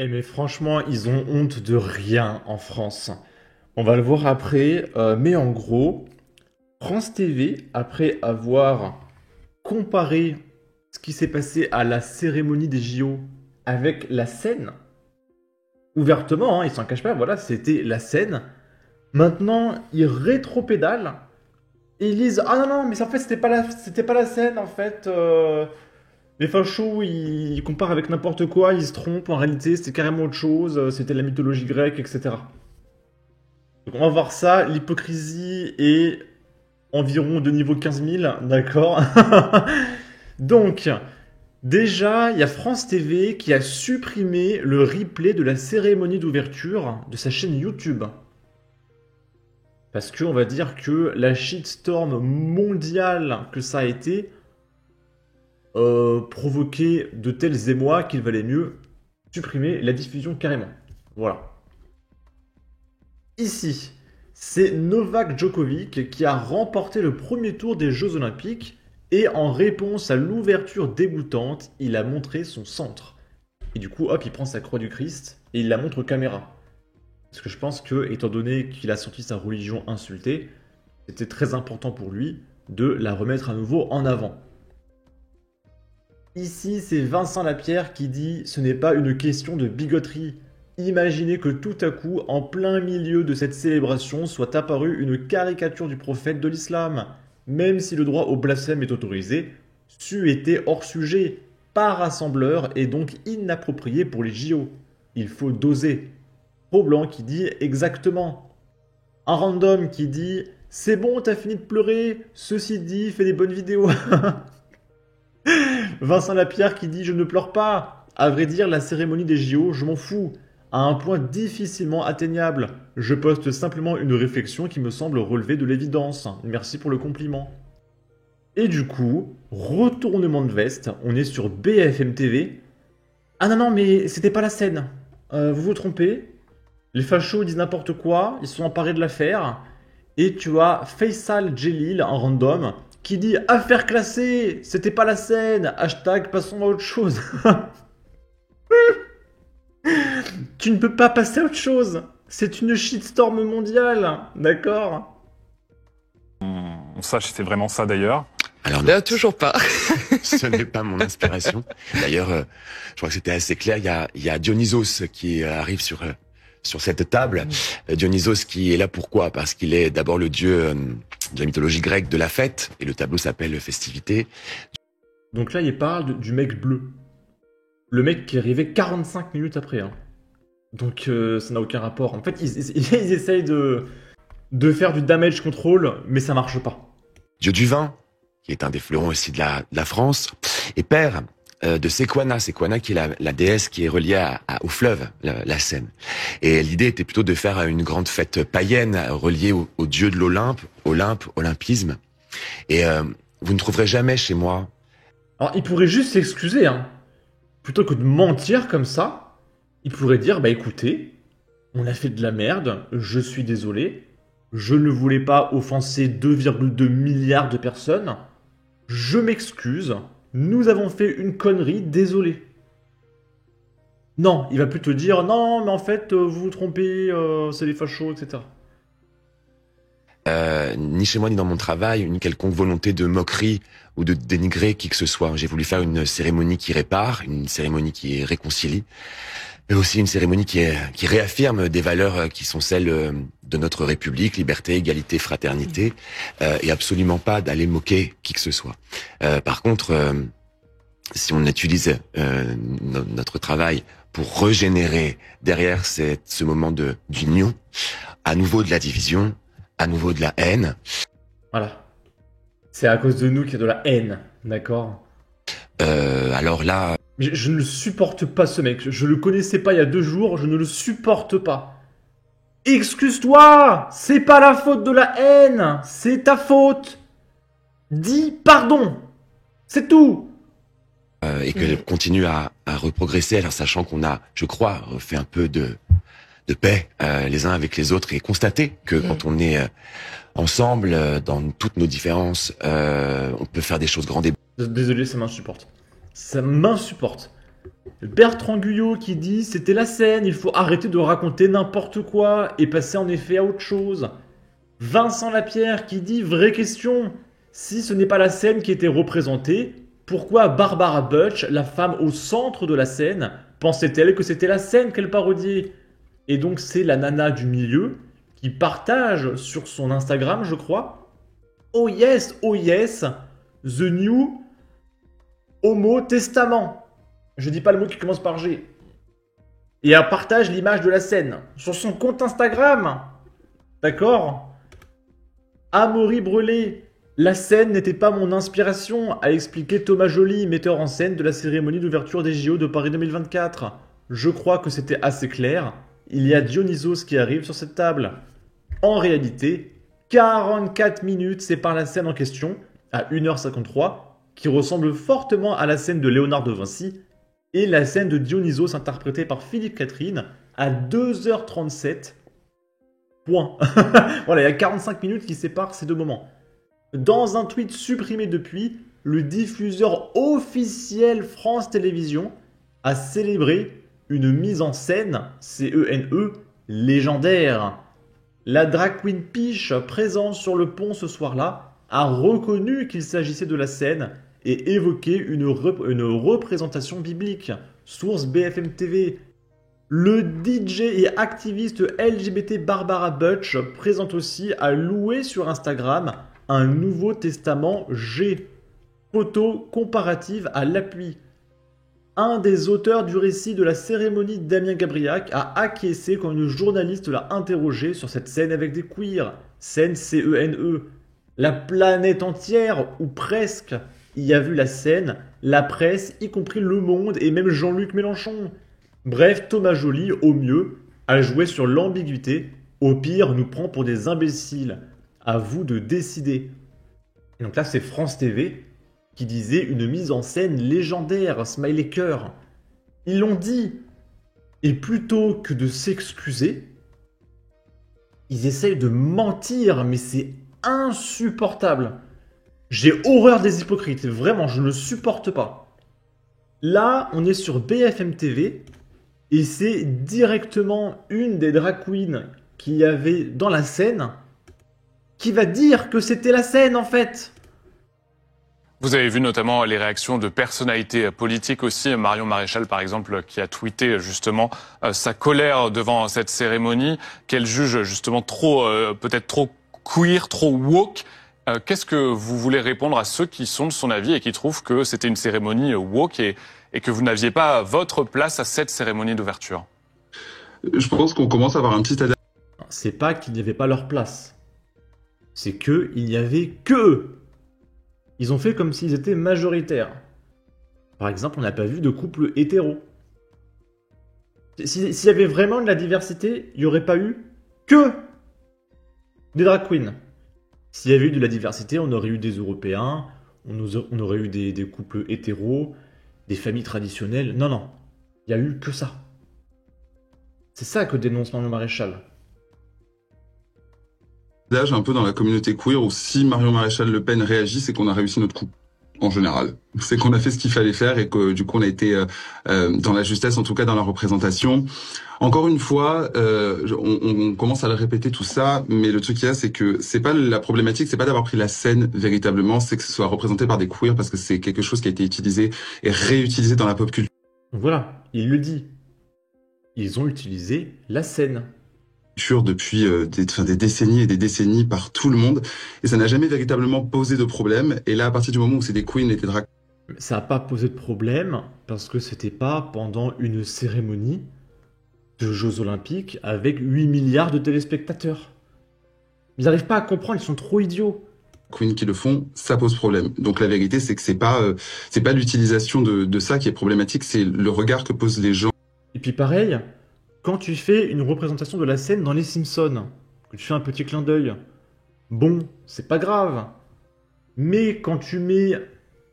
Eh mais franchement, ils ont honte de rien en France. On va le voir après, mais en gros, France TV, après avoir comparé ce qui s'est passé à la cérémonie des JO avec la scène, ouvertement, hein, ils s'en cachent pas, voilà, c'était la scène. Maintenant, ils rétropédalent et ils disent ah non non, mais en fait c'était pas la scène en fait. Les fachos, ils comparent avec n'importe quoi, ils se trompent, en réalité c'était carrément autre chose, c'était la mythologie grecque, etc. Donc on va voir ça, l'hypocrisie est environ de niveau 15 000, d'accord. Donc, déjà, il y a France TV qui a supprimé le replay de la cérémonie d'ouverture de sa chaîne YouTube. Parce que on va dire que la shitstorm mondiale que ça a été provoquait de tels émois qu'il valait mieux supprimer la diffusion carrément. Voilà. Ici, c'est Novak Djokovic qui a remporté le premier tour des Jeux Olympiques et en réponse à l'ouverture dégoûtante, il a montré son centre. Et du coup, hop, il prend sa croix du Christ et il la montre aux caméras. Parce que je pense que, étant donné qu'il a senti sa religion insultée, c'était très important pour lui de la remettre à nouveau en avant. Ici, c'est Vincent Lapierre qui dit « Ce n'est pas une question de bigoterie. Imaginez que tout à coup, en plein milieu de cette célébration, soit apparue une caricature du prophète de l'islam. Même si le droit au blasphème est autorisé, c'eût été hors sujet, pas rassembleur et donc inapproprié pour les JO. Il faut doser. » Pro-Blanc qui dit « Exactement. » Un random qui dit « C'est bon, t'as fini de pleurer. Ceci dit, fais des bonnes vidéos. » Vincent Lapierre qui dit « Je ne pleure pas. À vrai dire, la cérémonie des JO, je m'en fous. À un point difficilement atteignable. Je poste simplement une réflexion qui me semble relever de l'évidence. Merci pour le compliment. » Et du coup, retournement de veste, on est sur BFM TV. Ah non, non, mais c'était pas la scène. Vous vous trompez. Les fachos disent n'importe quoi, ils se sont emparés de l'affaire. Et tu as Faisal Djelil en random qui dit affaire classée, c'était pas la scène, hashtag passons à autre chose. Tu ne peux pas passer à autre chose. C'est une shitstorm mondiale, d'accord? On sache si c'est vraiment ça d'ailleurs. Alors Là, toujours pas. ce n'est pas mon inspiration. D'ailleurs, je crois que c'était assez clair. Il y a Dionysos qui arrive sur cette table. Dionysos qui est là pourquoi? Parce qu'il est d'abord le dieu de la mythologie grecque de la fête, et le tableau s'appelle Festivité. Donc là, il parle du mec bleu. Le mec qui est arrivé 45 minutes après. Hein. Donc ça n'a aucun rapport. En fait, ils essayent de faire du damage control, mais ça marche pas. Dieu du vin, qui est un des fleurons aussi de la France, et père de Sequana. Sequana qui est la déesse qui est reliée au fleuve, la Seine. Et l'idée était plutôt de faire une grande fête païenne reliée au dieu de l'Olympe, olympisme. Et vous ne trouverez jamais chez moi... Alors, il pourrait juste s'excuser, hein. Plutôt que de mentir comme ça, il pourrait dire, bah écoutez, on a fait de la merde, je suis désolé, je ne voulais pas offenser 2,2 milliards de personnes, je m'excuse, nous avons fait une connerie, désolé. Non, il va plus te dire, non, mais en fait, vous vous trompez, c'est les fachos, etc. Ni chez moi ni dans mon travail, une quelconque volonté de moquerie ou de dénigrer qui que ce soit. J'ai voulu faire une cérémonie qui répare, une cérémonie qui réconcilie, mais aussi une cérémonie qui réaffirme des valeurs qui sont celles de notre République, liberté, égalité, fraternité, et absolument pas d'aller moquer qui que ce soit. Par contre, si on utilise notre travail pour régénérer derrière ce moment d'union, à nouveau de la division, à nouveau de la haine. Voilà. C'est à cause de nous qu'il y a de la haine, d'accord? Alors là... Je ne le supporte pas ce mec, je le connaissais pas il y a 2 jours, je ne le supporte pas. Excuse-toi! C'est pas la faute de la haine! C'est ta faute! Dis pardon! C'est tout! Et qu'elle continue à reprogresser, alors sachant qu'on a, je crois, fait un peu de paix les uns avec les autres, et constater que quand on est ensemble, dans toutes nos différences, on peut faire des choses grandes et... Désolé, ça m'insupporte. Ça m'insupporte. Bertrand Guyot qui dit c'était la scène, il faut arrêter de raconter n'importe quoi et passer en effet à autre chose. Vincent Lapierre qui dit vraie question, si ce n'est pas la scène qui était représentée, pourquoi Barbara Butch, la femme au centre de la scène, pensait-elle que c'était la scène qu'elle parodiait? Et donc c'est la nana du milieu qui partage sur son Instagram, je crois, oh yes, the new Homo Testament. Je dis pas le mot qui commence par G. Et elle partage l'image de la scène sur son compte Instagram. D'accord? Amaury Brelet. La scène n'était pas mon inspiration, a expliqué Thomas Joly, metteur en scène de la cérémonie d'ouverture des JO de Paris 2024. Je crois que c'était assez clair. Il y a Dionysos qui arrive sur cette table. En réalité, 44 minutes séparent la scène en question, à 1h53, qui ressemble fortement à la scène de Léonard de Vinci, et la scène de Dionysos interprétée par Philippe Catherine, à 2h37. Point. Voilà, il y a 45 minutes qui séparent ces deux moments. Dans un tweet supprimé depuis, le diffuseur officiel France Télévisions a célébré une mise en scène, C-E-N-E, légendaire. La drag queen Piche, présente sur le pont ce soir-là, a reconnu qu'il s'agissait de la scène et évoqué une représentation biblique. Source BFM TV. Le DJ et activiste LGBT Barbara Butch présente aussi à louer sur Instagram un Nouveau Testament G. Photo comparative à l'appui. Un des auteurs du récit de la cérémonie, Damien Gabriac, a acquiescé quand une journaliste l'a interrogé sur cette scène avec des queers. Scène C-E-N-E. La planète entière, ou presque, y a vu la scène, la presse, y compris Le Monde et même Jean-Luc Mélenchon. Bref, Thomas Joly, au mieux, a joué sur l'ambiguïté. Au pire, nous prend pour des imbéciles. À vous de décider. Et donc là, c'est France TV qui disait une mise en scène légendaire, smiley cœur. Ils l'ont dit. Et plutôt que de s'excuser, ils essayent de mentir, mais c'est insupportable. J'ai horreur des hypocrites, vraiment, je ne supporte pas. Là, on est sur BFM TV, et c'est directement une des drag queens qu'il y avait dans la scène qui va dire que c'était la scène, en fait. Vous avez vu notamment les réactions de personnalités politiques aussi. Marion Maréchal, par exemple, qui a tweeté justement sa colère devant cette cérémonie, qu'elle juge justement trop, peut-être trop queer, trop woke. Qu'est-ce que vous voulez répondre à ceux qui sont de son avis et qui trouvent que c'était une cérémonie woke et que vous n'aviez pas votre place à cette cérémonie d'ouverture? Je pense qu'on commence à avoir un petit... C'est pas qu'il n'y avait pas leur place. C'est que il n'y avait que. Ils ont fait comme s'ils étaient majoritaires. Par exemple, on n'a pas vu de couple hétéro. S'il y avait vraiment de la diversité, il n'y aurait pas eu que des drag queens. S'il y avait eu de la diversité, on aurait eu des Européens, on aurait eu des couples hétéros, des familles traditionnelles. Non, non. Il n'y a eu que ça. C'est ça que dénonce Marion Maréchal. Un peu dans la communauté queer où si Marion Maréchal Le Pen réagit, c'est qu'on a réussi notre coup, en général. C'est qu'on a fait ce qu'il fallait faire et que du coup on a été dans la justesse, en tout cas dans la représentation. Encore une fois, on commence à le répéter tout ça, mais le truc qu'il y a, c'est que c'est pas la problématique, c'est pas d'avoir pris la scène véritablement, c'est que ce soit représenté par des queers parce que c'est quelque chose qui a été utilisé et réutilisé dans la pop culture. Voilà, il le dit. Ils ont utilisé la scène depuis des décennies et des décennies par tout le monde, et ça n'a jamais véritablement posé de problème. Et là, à partir du moment où c'est des queens et des drag... Ça n'a pas posé de problème, parce que c'était pas pendant une cérémonie de Jeux Olympiques avec 8 milliards de téléspectateurs. Ils n'arrivent pas à comprendre, ils sont trop idiots. Queens qui le font, ça pose problème. Donc la vérité, c'est que c'est pas l'utilisation de ça qui est problématique, c'est le regard que posent les gens. Et puis pareil, quand tu fais une représentation de la scène dans Les Simpsons, que tu fais un petit clin d'œil, bon, c'est pas grave. Mais quand tu mets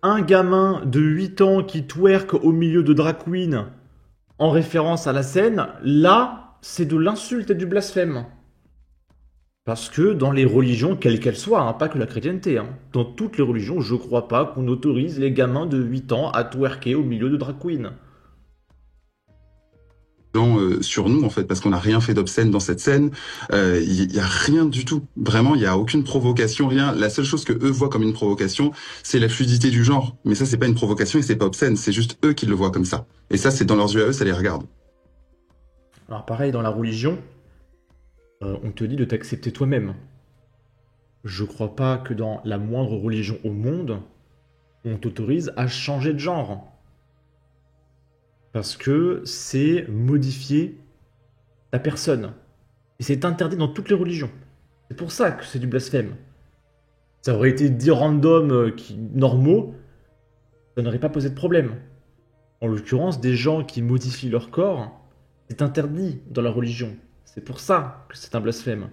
un gamin de 8 ans qui twerk au milieu de drag queen en référence à la scène, là, c'est de l'insulte et du blasphème. Parce que dans les religions, quelles qu'elles soient, hein, pas que la chrétienté, hein, dans toutes les religions, je crois pas qu'on autorise les gamins de 8 ans à twerker au milieu de drag queen. sur nous en fait, parce qu'on n'a rien fait d'obscène dans cette scène. Il y a rien du tout. Vraiment, il y a aucune provocation, rien. La seule chose que eux voient comme une provocation, c'est la fluidité du genre. Mais ça, c'est pas une provocation et c'est pas obscène. C'est juste eux qui le voient comme ça. Et ça, c'est dans leurs yeux à eux, ça les regarde. Alors pareil, dans la religion, on te dit de t'accepter toi-même. Je crois pas que dans la moindre religion au monde, on t'autorise à changer de genre. Parce que c'est modifier ta personne. Et c'est interdit dans toutes les religions. C'est pour ça que c'est du blasphème. Ça aurait été dit random, normaux, ça n'aurait pas posé de problème. En l'occurrence, des gens qui modifient leur corps, c'est interdit dans la religion. C'est pour ça que c'est un blasphème.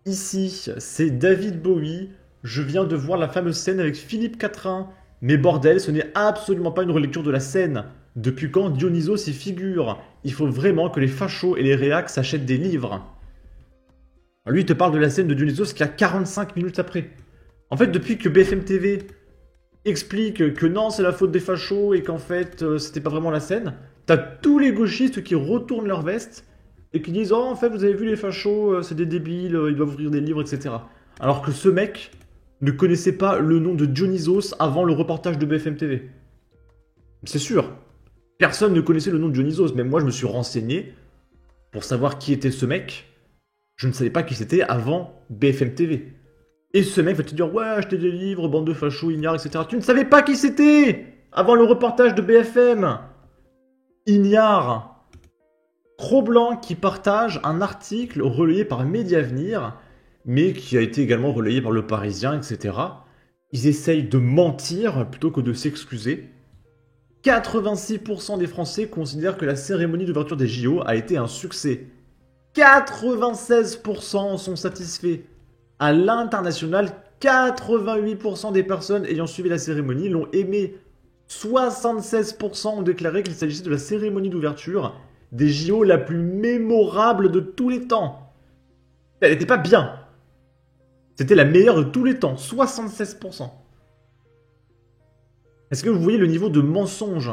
Ici, c'est David Bowie. Je viens de voir la fameuse scène avec Philippe Catherine. Mais bordel, ce n'est absolument pas une relecture de la scène. Depuis quand Dionysos y figure? Il faut vraiment que les fachos et les réacs s'achètent des livres. Lui, il te parle de la scène de Dionysos qui a 45 minutes après. En fait, depuis que BFM TV explique que non, c'est la faute des fachos et qu'en fait, c'était pas vraiment la scène, t'as tous les gauchistes qui retournent leur veste et qui disent « Oh, en fait, vous avez vu les fachos, c'est des débiles, ils doivent ouvrir des livres, etc. » Alors que ce mec ne connaissait pas le nom de Dionysos avant le reportage de BFM TV. C'est sûr. Personne ne connaissait le nom de Dionysos. Même moi, je me suis renseigné pour savoir qui était ce mec. Je ne savais pas qui c'était avant BFM TV. Et ce mec va te dire « Ouais, achetez des livres, bande de fachos, ignares, etc. » Tu ne savais pas qui c'était avant le reportage de BFM. Ignare. Cro-Blanc qui partage un article relayé par Mediavenir, mais qui a été également relayé par Le Parisien, etc. Ils essayent de mentir plutôt que de s'excuser. 86% des Français considèrent que la cérémonie d'ouverture des JO a été un succès. 96% sont satisfaits. À l'international, 88% des personnes ayant suivi la cérémonie l'ont aimé. 76% ont déclaré qu'il s'agissait de la cérémonie d'ouverture des JO la plus mémorable de tous les temps. Elle n'était pas bien. C'était la meilleure de tous les temps, 76%. Est-ce que vous voyez le niveau de mensonge?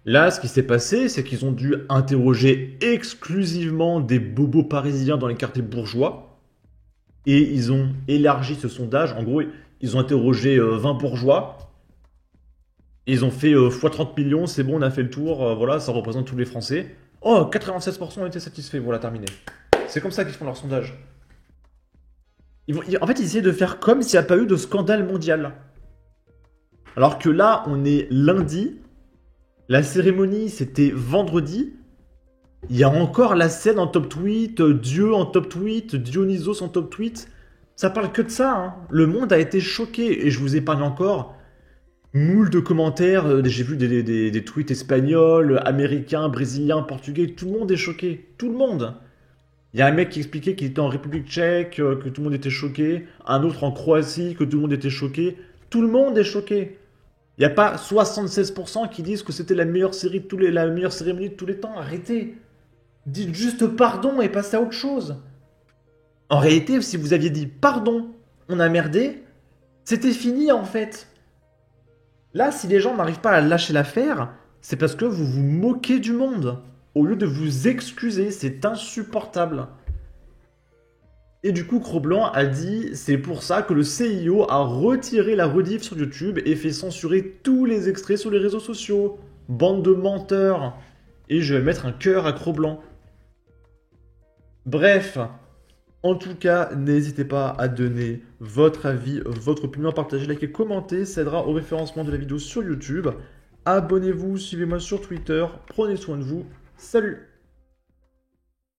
Là, ce qui s'est passé, c'est qu'ils ont dû interroger exclusivement des bobos parisiens dans les quartiers bourgeois. Et ils ont élargi ce sondage. En gros, ils ont interrogé 20 bourgeois. Et ils ont fait x 30 millions, c'est bon, on a fait le tour. Voilà, ça représente tous les Français. Oh, 96% ont été satisfaits, voilà, terminé. C'est comme ça qu'ils font leur sondage. En fait, ils essaient de faire comme s'il n'y a pas eu de scandale mondial. Alors que là, on est lundi. La cérémonie, c'était vendredi. Il y a encore la scène en top tweet, Dieu en top tweet, Dionysos en top tweet. Ça parle que de ça, hein. Le monde a été choqué. Et je vous épargne encore moult de commentaires. J'ai vu des tweets espagnols, américains, brésiliens, portugais. Tout le monde est choqué. Tout le monde. Il y a un mec qui expliquait qu'il était en République tchèque, que tout le monde était choqué. Un autre en Croatie, que tout le monde était choqué. Tout le monde est choqué. Il n'y a pas 76% qui disent que c'était la meilleure la meilleure cérémonie de tous les temps. Arrêtez. Dites juste pardon et passez à autre chose. En réalité, si vous aviez dit pardon, on a merdé, c'était fini en fait. Là, si les gens n'arrivent pas à lâcher l'affaire, c'est parce que vous vous moquez du monde. Au lieu de vous excuser, c'est insupportable. Et du coup, Cro-Blanc a dit, c'est pour ça que le CIO a retiré la rediff sur YouTube et fait censurer tous les extraits sur les réseaux sociaux. Bande de menteurs. Et je vais mettre un cœur à Cro-Blanc. Bref, en tout cas, n'hésitez pas à donner votre avis, votre opinion, à partager, liker, commenter. Ça aidera au référencement de la vidéo sur YouTube. Abonnez-vous, suivez-moi sur Twitter. Prenez soin de vous. Salut!